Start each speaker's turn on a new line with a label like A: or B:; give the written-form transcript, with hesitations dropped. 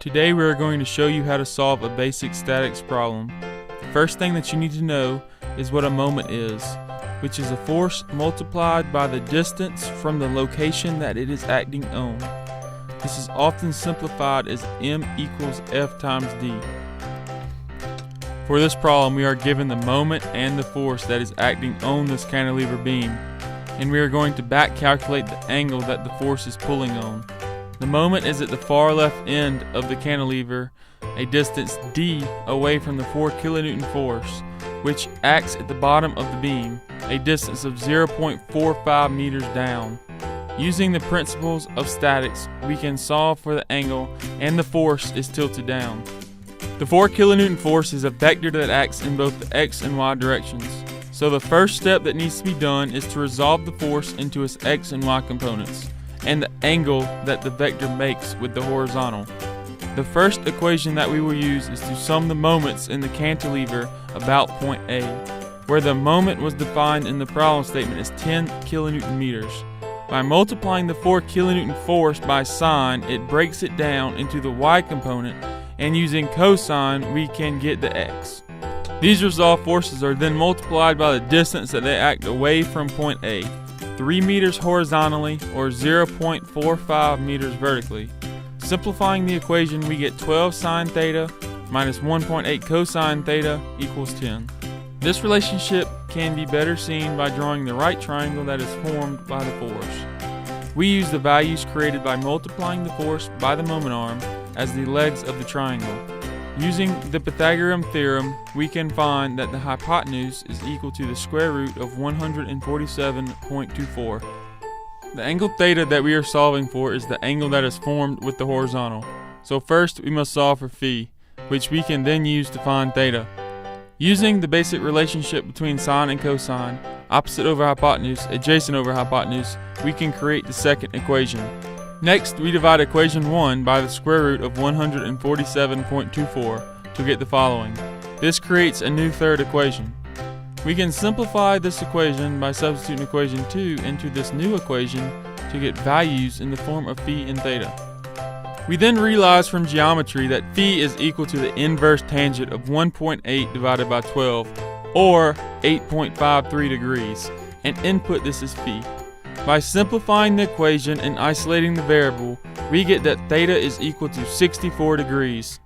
A: Today we are going to show you how to solve a basic statics problem. The first thing that you need to know is what a moment is, which is a force multiplied by the distance from the location that it is acting on. This is often simplified as m equals F times d. For this problem, we are given the moment and the force that is acting on this cantilever beam, and we are going to back calculate the angle that the force is pulling on. The moment is at the far left end of the cantilever, a distance d away from the 4 kilonewton force, which acts at the bottom of the beam, a distance of 0.45 meters down. Using the principles of statics, we can solve for the angle and the force is tilted down. The 4 kilonewton force is a vector that acts in both the x and y directions. So the first step that needs to be done is to resolve the force into its x and y components, and the angle that the vector makes with the horizontal. The first equation that we will use is to sum the moments in the cantilever about point A, where the moment was defined in the problem statement as 10 kilonewton meters. By multiplying the 4 kilonewton force by sine, it breaks it down into the y component, and using cosine we can get the x. These resolved forces are then multiplied by the distance that they act away from point A, 3 meters horizontally or 0.45 meters vertically. Simplifying the equation, we get 12 sine theta minus 1.8 cosine theta equals 10. This relationship can be better seen by drawing the right triangle that is formed by the force. We use the values created by multiplying the force by the moment arm as the legs of the triangle. Using the Pythagorean theorem, we can find that the hypotenuse is equal to the square root of 147.24. The angle theta that we are solving for is the angle that is formed with the horizontal. So first we must solve for phi, which we can then use to find theta. Using the basic relationship between sine and cosine, opposite over hypotenuse, adjacent over hypotenuse, we can create the second equation. Next, we divide equation 1 by the square root of 147.24 to get the following. This creates a new third equation. We can simplify this equation by substituting equation 2 into this new equation to get values in the form of phi and theta. We then realize from geometry that phi is equal to the inverse tangent of 1.8 divided by 12, or 8.53 degrees, and input this as phi. By simplifying the equation and isolating the variable, we get that theta is equal to 64 degrees.